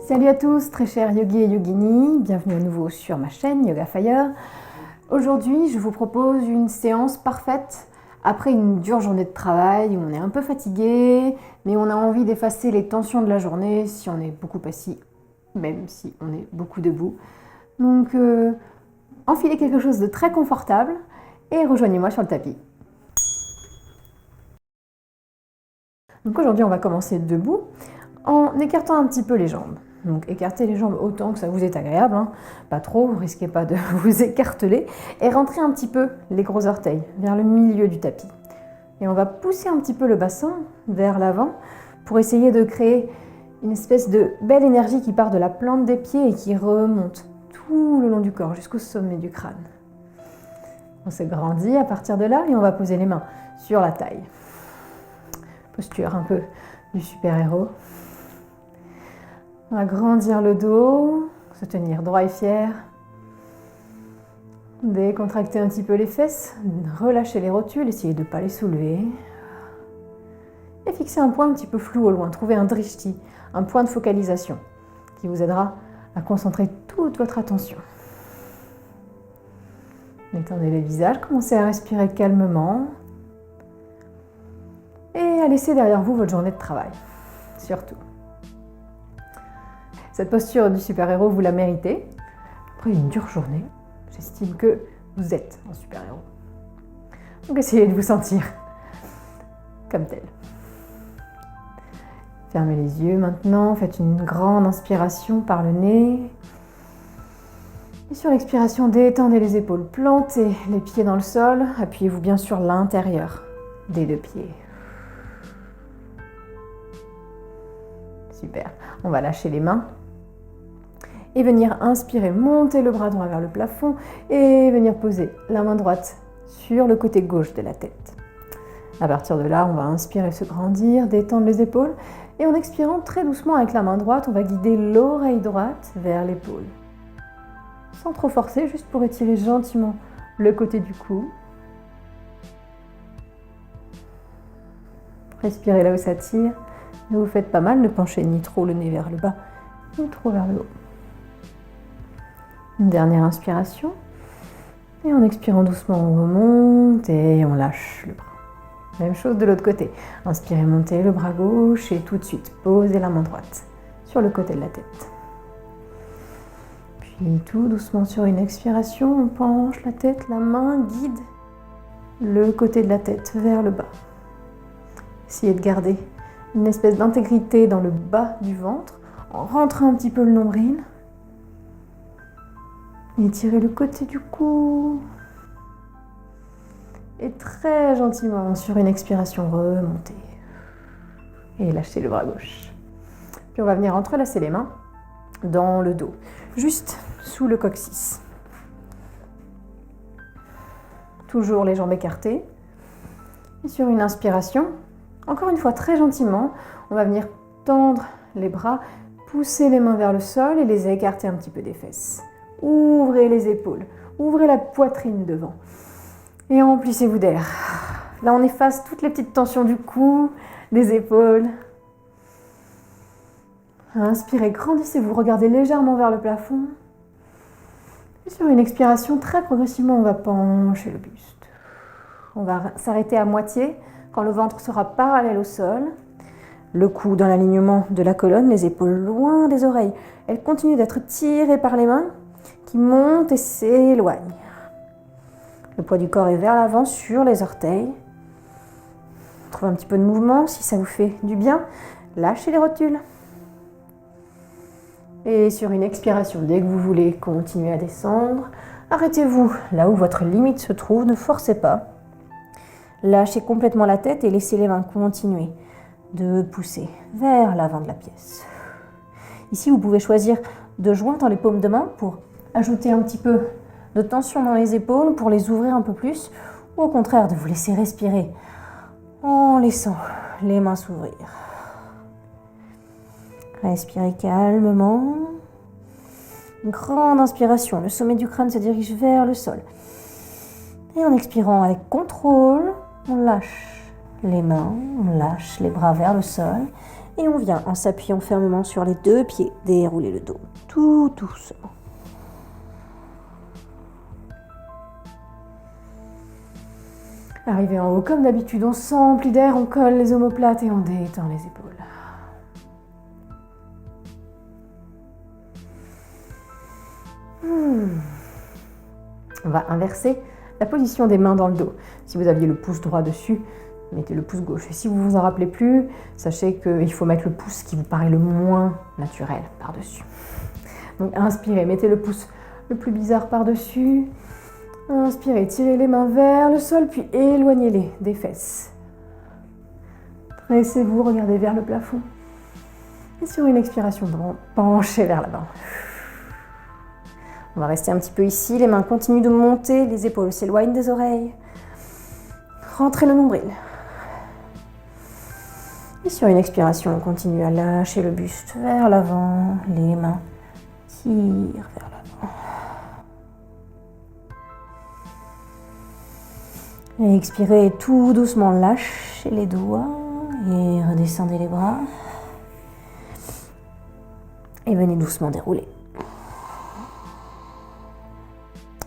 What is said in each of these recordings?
Salut à tous, très chers yogis et yoginis, bienvenue à nouveau sur ma chaîne Yoga Fire. Aujourd'hui, je vous propose une séance parfaite après une dure journée de travail où on est un peu fatigué, mais on a envie d'effacer les tensions de la journée si on est beaucoup assis, même si on est beaucoup debout. Donc, enfilez quelque chose de très confortable et rejoignez-moi sur le tapis. Donc aujourd'hui, on va commencer debout en écartant un petit peu les jambes. Donc écartez les jambes autant que ça vous est agréable, hein. Pas trop, vous risquez pas de vous écarteler. Et rentrez un petit peu les gros orteils vers le milieu du tapis. Et on va pousser un petit peu le bassin vers l'avant pour essayer de créer une espèce de belle énergie qui part de la plante des pieds et qui remonte tout le long du corps jusqu'au sommet du crâne. On se grandit à partir de là et on va poser les mains sur la taille. Posture un peu du super-héros. On va grandir le dos, se tenir droit et fier. Décontracter un petit peu les fesses, relâcher les rotules, essayer de ne pas les soulever. Et fixer un point un petit peu flou au loin, trouver un drishti, un point de focalisation qui vous aidera à concentrer toute votre attention. Détendez le visage, commencez à respirer calmement. Et à laisser derrière vous votre journée de travail, surtout. Cette posture du super-héros, vous la méritez. Après une dure journée, j'estime que vous êtes un super-héros. Donc essayez de vous sentir comme tel. Fermez les yeux maintenant, faites une grande inspiration par le nez. Et sur l'expiration, détendez les épaules, plantez les pieds dans le sol. Appuyez-vous bien sur l'intérieur des deux pieds. Super. On va lâcher les mains. Et venir inspirer, monter le bras droit vers le plafond et venir poser la main droite sur le côté gauche de la tête. À partir de là, on va inspirer, se grandir, détendre les épaules. Et en expirant très doucement avec la main droite, on va guider l'oreille droite vers l'épaule. Sans trop forcer, juste pour étirer gentiment le côté du cou. Respirez là où ça tire. Ne vous faites pas mal, ne penchez ni trop le nez vers le bas, ni trop vers le haut. Une dernière inspiration. Et en expirant doucement, on remonte et on lâche le bras. Même chose de l'autre côté. Inspirez, montez le bras gauche et tout de suite, posez la main droite sur le côté de la tête. Puis tout doucement sur une expiration, on penche la tête, la main guide le côté de la tête vers le bas. Essayez de garder une espèce d'intégrité dans le bas du ventre en rentrant un petit peu le nombril. Étirez le côté du cou. Et très gentiment, sur une expiration, remontez. Et lâchez le bras gauche. Puis on va venir entrelacer les mains dans le dos, juste sous le coccyx. Toujours les jambes écartées. Et sur une inspiration, encore une fois très gentiment, on va venir tendre les bras, pousser les mains vers le sol et les écarter un petit peu des fesses. Ouvrez les épaules, ouvrez la poitrine devant et remplissez-vous d'air. Là, on efface toutes les petites tensions du cou, des épaules. Inspirez, grandissez-vous, regardez légèrement vers le plafond. Et sur une expiration, très progressivement, on va pencher le buste. On va s'arrêter à moitié quand le ventre sera parallèle au sol. Le cou dans l'alignement de la colonne, les épaules loin des oreilles. Elles continuent d'être tirées par les mains qui montent et s'éloignent. Le poids du corps est vers l'avant sur les orteils. Trouvez un petit peu de mouvement si ça vous fait du bien. Lâchez les rotules. Et sur une expiration, dès que vous voulez continuer à descendre, arrêtez-vous là où votre limite se trouve, ne forcez pas. Lâchez complètement la tête et laissez les mains continuer de pousser vers l'avant de la pièce. Ici, vous pouvez choisir de joindre les paumes de main pour ajouter un petit peu de tension dans les épaules, pour les ouvrir un peu plus, ou au contraire de vous laisser respirer en laissant les mains s'ouvrir. Respirez calmement. Une grande inspiration, le sommet du crâne se dirige vers le sol. Et en expirant avec contrôle, on lâche les mains, on lâche les bras vers le sol Et on vient, en s'appuyant fermement sur les 2 pieds, dérouler le dos, tout doucement. Arrivé en haut, comme d'habitude, on s'emplit d'air, on colle les omoplates et on détend les épaules. On va inverser la position des mains dans le dos. Si vous aviez le pouce droit dessus, mettez le pouce gauche. Et si vous vous en rappelez plus, sachez qu'il faut mettre le pouce qui vous paraît le moins naturel par-dessus. Donc inspirez, mettez le pouce le plus bizarre par-dessus. Inspirez, tirez les mains vers le sol, puis éloignez-les des fesses. Dressez-vous, regardez vers le plafond. Et sur une expiration, penchez vers l'avant. On va rester un petit peu ici, les mains continuent de monter, les épaules s'éloignent des oreilles. Rentrez le nombril. Et sur une expiration, on continue à lâcher le buste vers l'avant, les mains tirent vers l'avant. Et expirez tout doucement, lâchez les doigts et redescendez les bras. Et venez doucement dérouler.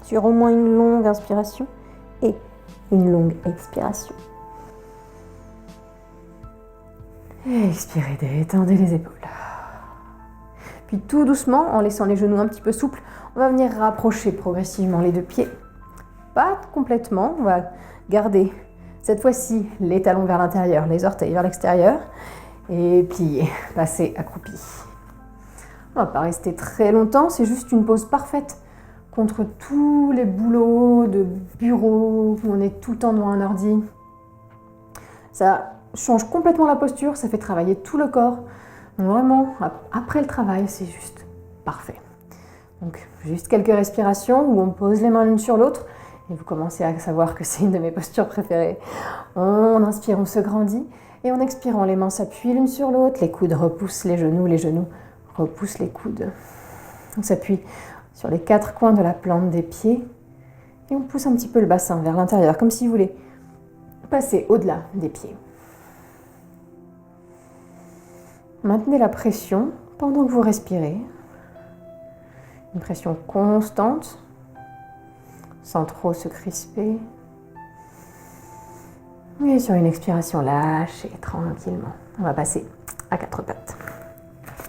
Sur au moins une longue inspiration et une longue expiration. Et expirez, détendez les épaules. Puis tout doucement, en laissant les genoux un petit peu souples, on va venir rapprocher progressivement les 2 pieds. Pas complètement, on va garder cette fois-ci les talons vers l'intérieur, les orteils vers l'extérieur et plier, passer accroupi. On va pas rester très longtemps, c'est juste une pause parfaite contre tous les boulots de bureau où on est tout le temps devant un ordi. Ça change complètement la posture, ça fait travailler tout le corps. Donc vraiment, après le travail, c'est juste parfait. Donc juste quelques respirations où on pose les mains l'une sur l'autre et vous commencez à savoir que c'est une de mes postures préférées. On inspire, on se grandit et en expirant, les mains s'appuient l'une sur l'autre, les coudes repoussent les genoux repoussent les coudes. On s'appuie sur les 4 coins de la plante des pieds et on pousse un petit peu le bassin vers l'intérieur, comme si vous voulez passer au-delà des pieds. Maintenez la pression pendant que vous respirez. Une pression constante, sans trop se crisper. Et sur une expiration, lâchez tranquillement. On va passer à 4 pattes.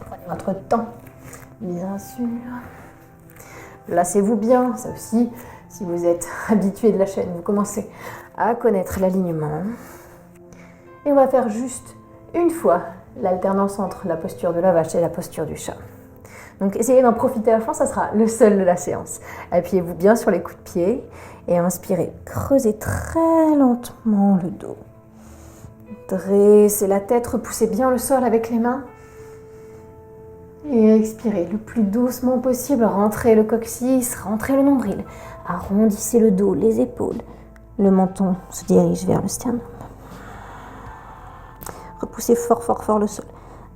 Prenez votre temps, bien sûr. Placez-vous bien, ça aussi, si vous êtes habitué de la chaîne, vous commencez à connaître l'alignement. Et on va faire juste une fois l'alternance entre la posture de la vache et la posture du chat. Donc essayez d'en profiter à fond, ça sera le seul de la séance. Appuyez-vous bien sur les coups de pied et inspirez. Creusez très lentement le dos. Dressez la tête, repoussez bien le sol avec les mains. Et expirez le plus doucement possible, rentrez le coccyx, rentrez le nombril. Arrondissez le dos, les épaules. Le menton se dirige vers le sternum. Repoussez fort, fort, fort le sol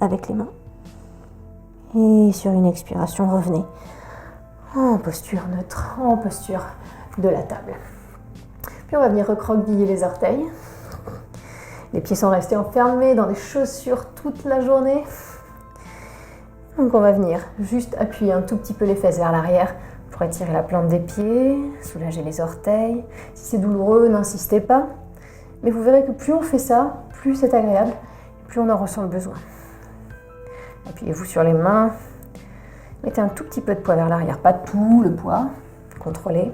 avec les mains. Et sur une expiration, revenez en posture neutre, en posture de la table. Puis on va venir recroqueviller les orteils. Les pieds sont restés enfermés dans des chaussures toute la journée. Donc on va venir juste appuyer un tout petit peu les fesses vers l'arrière pour étirer la plante des pieds, soulager les orteils. Si c'est douloureux, n'insistez pas. Mais vous verrez que plus on fait ça, plus c'est agréable, plus on en ressent le besoin. Appuyez-vous sur les mains. Mettez un tout petit peu de poids vers l'arrière, pas tout le poids. Contrôlez.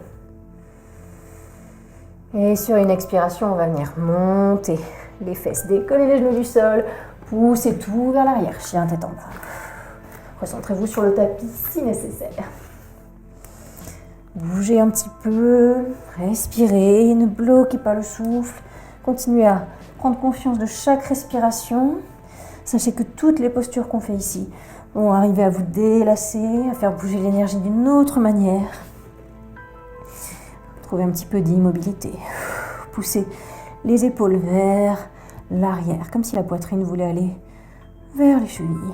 Et sur une expiration, on va venir monter les fesses, décoller les genoux du sol, poussez tout vers l'arrière, chien tête en bas. Recentrez-vous sur le tapis si nécessaire. Bougez un petit peu, respirez, ne bloquez pas le souffle. Continuez à prendre confiance de chaque respiration. Sachez que toutes les postures qu'on fait ici vont arriver à vous délasser, à faire bouger l'énergie d'une autre manière. Trouvez un petit peu d'immobilité. Poussez les épaules vers l'arrière, comme si la poitrine voulait aller vers les chevilles.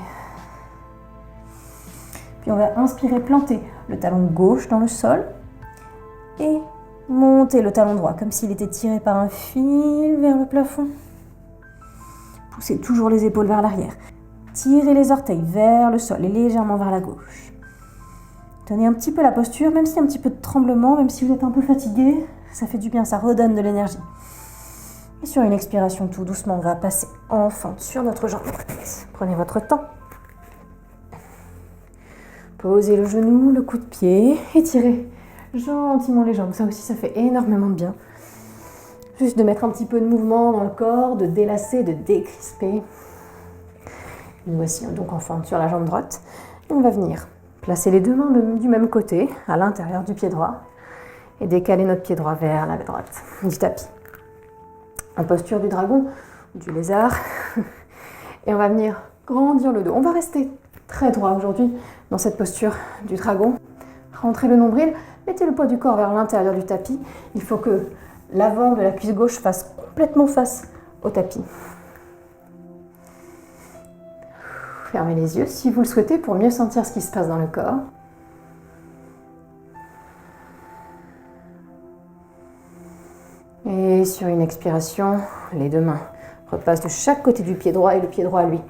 Puis on va inspirer, planter le talon gauche dans le sol et monter le talon droit, comme s'il était tiré par un fil vers le plafond. Poussez toujours les épaules vers l'arrière. Tirez les orteils vers le sol et légèrement vers la gauche. Tenez un petit peu la posture, même s'il y a un petit peu de tremblement, même si vous êtes un peu fatigué, ça fait du bien, ça redonne de l'énergie. Et sur une expiration, tout doucement, on va passer en fente sur notre jambe droite. Prenez votre temps. Posez le genou, le coup de pied, étirez gentiment les jambes. Ça aussi, ça fait énormément de bien. Juste de mettre un petit peu de mouvement dans le corps, de délasser, de décrisper. Nous voici donc en fente sur la jambe droite. Et on va venir placer les deux mains du même côté, à l'intérieur du pied droit, et décaler notre pied droit vers la droite du tapis. En posture du dragon, du lézard. Et on va venir grandir le dos. On va rester très droit aujourd'hui dans cette posture du dragon. Rentrez le nombril, mettez le poids du corps vers l'intérieur du tapis. Il faut que l'avant de la cuisse gauche fasse complètement face au tapis. Fermez les yeux si vous le souhaitez pour mieux sentir ce qui se passe dans le corps. Et sur une expiration, les deux mains repassent de chaque côté du pied droit et le pied droit, lui,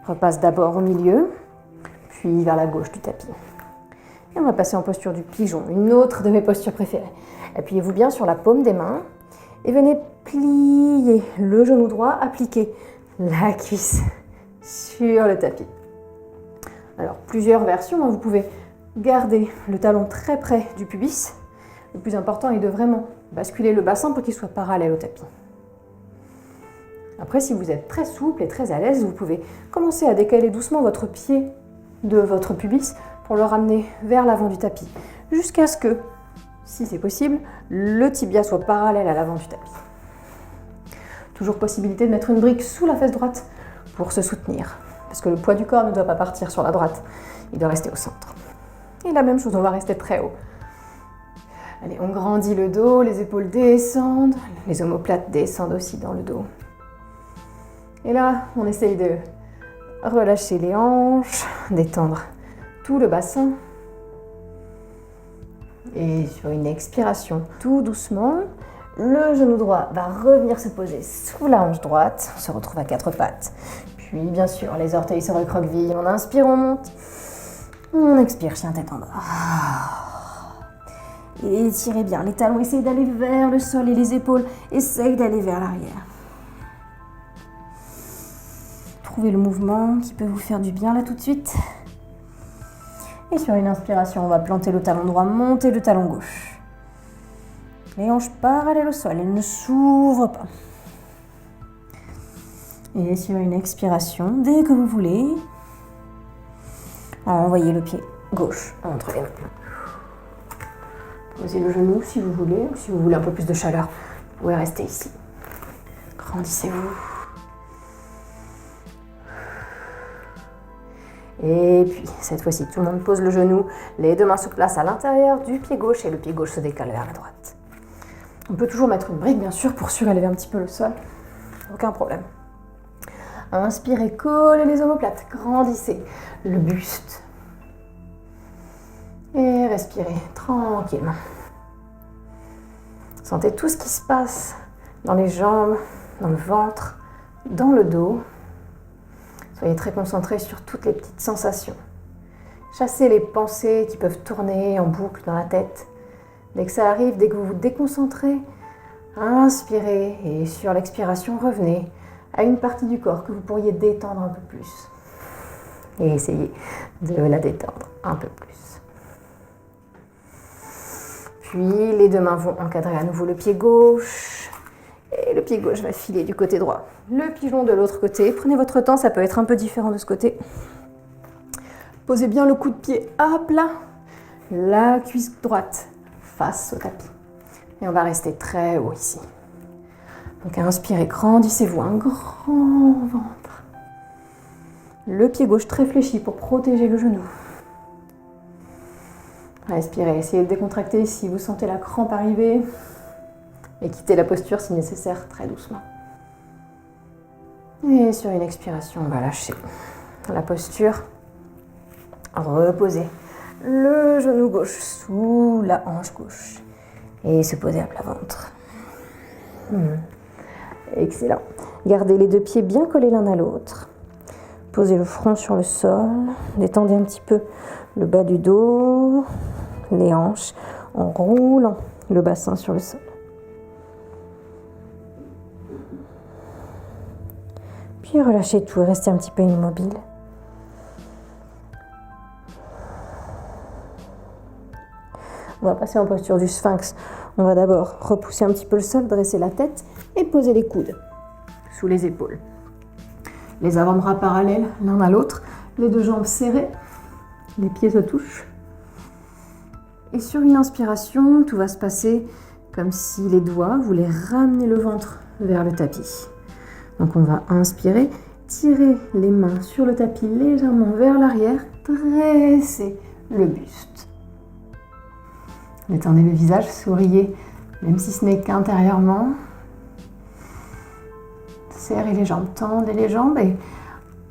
repasse d'abord au milieu, puis vers la gauche du tapis. Et on va passer en posture du pigeon, une autre de mes postures préférées. Appuyez-vous bien sur la paume des mains et venez plier le genou droit, appliquer la cuisse sur le tapis. Alors, plusieurs versions, vous pouvez garder le talon très près du pubis. Le plus important est de vraiment basculer le bassin pour qu'il soit parallèle au tapis. Après, si vous êtes très souple et très à l'aise, vous pouvez commencer à décaler doucement votre pied de votre pubis pour le ramener vers l'avant du tapis, jusqu'à ce que, si c'est possible, le tibia soit parallèle à l'avant du tapis. Toujours possibilité de mettre une brique sous la fesse droite pour se soutenir, parce que le poids du corps ne doit pas partir sur la droite, il doit rester au centre. Et la même chose, on va rester très haut. Allez, on grandit le dos, les épaules descendent, les omoplates descendent aussi dans le dos. Et là, on essaye de relâcher les hanches, d'étendre tout le bassin. Et sur une expiration, tout doucement, le genou droit va revenir se poser sous la hanche droite. On se retrouve à quatre pattes. Puis, bien sûr, les orteils se recroquevillent. On inspire, on monte. On expire, chien tête en bas. Et étirez bien les talons. Essayez d'aller vers le sol et les épaules. Essayez d'aller vers l'arrière. Trouvez le mouvement qui peut vous faire du bien là tout de suite. Et sur une inspiration, on va planter le talon droit, monter le talon gauche. Les hanches parallèles au sol, elles ne s'ouvrent pas. Et sur une expiration, dès que vous voulez, envoyez le pied gauche entre les mains. Posez le genou si vous voulez, ou si vous voulez un peu plus de chaleur, vous pouvez rester ici. Grandissez-vous. Et puis, cette fois-ci, tout le monde pose le genou, les deux mains se placent à l'intérieur du pied gauche et le pied gauche se décale vers la droite. On peut toujours mettre une brique, bien sûr, pour surélever un petit peu le sol. Aucun problème. Inspirez, collez les omoplates, grandissez le buste. Et respirez tranquillement. Sentez tout ce qui se passe dans les jambes, dans le ventre, dans le dos. Soyez très concentrés sur toutes les petites sensations. Chassez les pensées qui peuvent tourner en boucle dans la tête. Dès que ça arrive, dès que vous vous déconcentrez, inspirez et sur l'expiration, revenez à une partie du corps que vous pourriez détendre un peu plus. Et essayez de la détendre un peu plus. Puis les deux mains vont encadrer à nouveau le pied gauche. Et le pied gauche va filer du côté droit. Le pigeon de l'autre côté. Prenez votre temps, ça peut être un peu différent de ce côté. Posez bien le coup de pied à plat. La cuisse droite face au tapis. Et on va rester très haut ici. Donc inspirez, grandissez-vous, un grand ventre. Le pied gauche très fléchi pour protéger le genou. Respirez, essayez de décontracter si vous sentez la crampe arriver. Et quittez la posture si nécessaire, très doucement. Et sur une expiration, on va lâcher la posture. Reposez le genou gauche sous la hanche gauche. Et se poser à plat ventre. Excellent. Gardez les deux pieds bien collés l'un à l'autre. Posez le front sur le sol, détendez un petit peu le bas du dos, les hanches, en roulant le bassin sur le sol. Puis relâchez tout et restez un petit peu immobile. On va passer en posture du sphinx. On va d'abord repousser un petit peu le sol, dresser la tête et poser les coudes sous les épaules. Les avant-bras parallèles l'un à l'autre, les deux jambes serrées, les pieds se touchent. Et sur une inspiration, tout va se passer comme si les doigts voulaient ramener le ventre vers le tapis. Donc on va inspirer, tirer les mains sur le tapis légèrement vers l'arrière, dresser le buste. Détendez le visage, souriez, même si ce n'est qu'intérieurement. Serrez les jambes, tendez les jambes et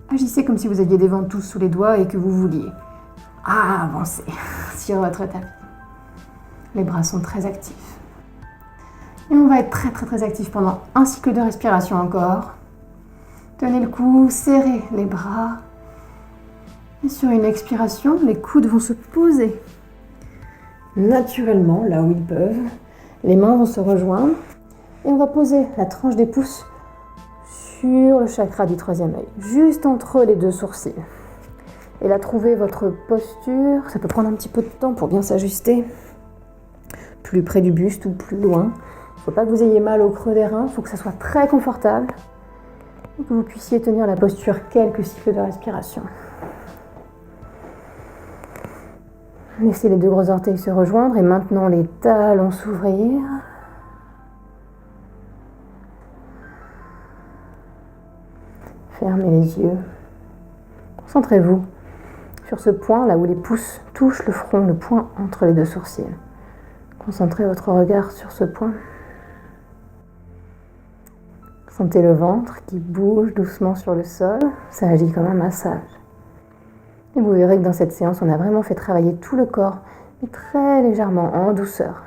agissez comme si vous aviez des ventouses sous les doigts et que vous vouliez avancer sur votre tapis. Les bras sont très actifs. Et on va être très actif pendant un cycle de respiration encore. Tenez le cou, serrez les bras. Et sur une expiration, les coudes vont se poser naturellement là où ils peuvent. Les mains vont se rejoindre et on va poser la tranche des pouces sur le chakra du troisième œil, juste entre les deux sourcils. Et là, trouvez votre posture. Ça peut prendre un petit peu de temps pour bien s'ajuster. Plus près du buste ou plus loin. Il ne faut pas que vous ayez mal au creux des reins. Il faut que ça soit très confortable. Et que vous puissiez tenir la posture quelques cycles de respiration. Laissez les deux gros orteils se rejoindre et maintenant les talons s'ouvrir. Fermez les yeux. Concentrez-vous sur ce point là où les pouces touchent le front, le point entre les deux sourcils. Concentrez votre regard sur ce point. Sentez le ventre qui bouge doucement sur le sol. Ça agit comme un massage. Et vous verrez que dans cette séance, on a vraiment fait travailler tout le corps, mais très légèrement, en douceur.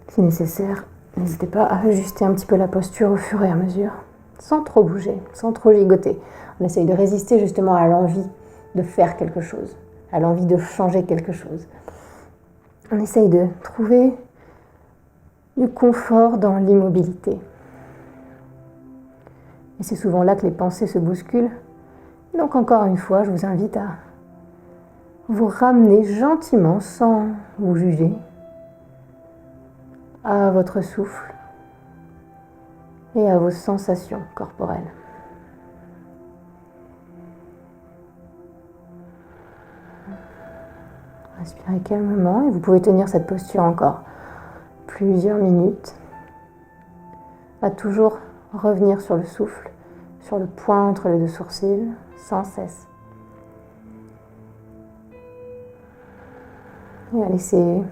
Si nécessaire, n'hésitez pas à ajuster un petit peu la posture au fur et à mesure, sans trop bouger, sans trop gigoter. On essaye de résister justement à l'envie de faire quelque chose, à l'envie de changer quelque chose. On essaye de trouver du confort dans l'immobilité. Et c'est souvent là que les pensées se bousculent. Donc encore une fois, je vous invite à vous ramener gentiment, sans vous juger, à votre souffle et à vos sensations corporelles. Respirez calmement et vous pouvez tenir cette posture encore plusieurs minutes, à toujours revenir sur le souffle, sur le point entre les deux sourcils, sans cesse. Et à laisser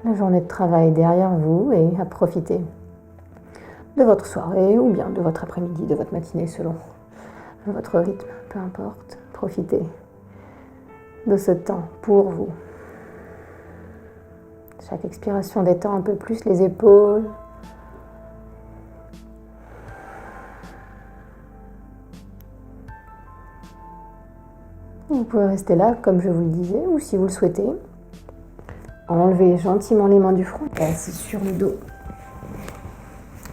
la journée de travail derrière vous et à profiter de votre soirée ou bien de votre après-midi, de votre matinée selon votre rythme, peu importe. Profitez de ce temps pour vous. Chaque expiration détend un peu plus les épaules. Vous pouvez rester là, comme je vous le disais, ou si vous le souhaitez, enlevez gentiment les mains du front et assis sur le dos.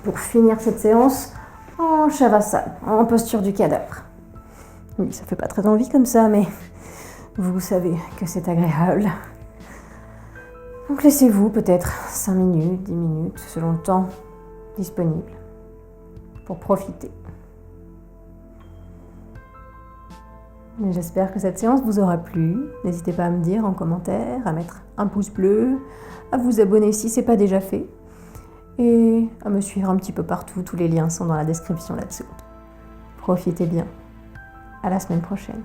Pour finir cette séance en Shavasana, en posture du cadavre. Oui, ça fait pas très envie comme ça, mais vous savez que c'est agréable. Donc laissez-vous peut-être 5 minutes, 10 minutes, selon le temps disponible, pour profiter. J'espère que cette séance vous aura plu. N'hésitez pas à me dire en commentaire, à mettre un pouce bleu, à vous abonner si ce n'est pas déjà fait, et à me suivre un petit peu partout. Tous les liens sont dans la description là-dessous. Profitez bien. À la semaine prochaine.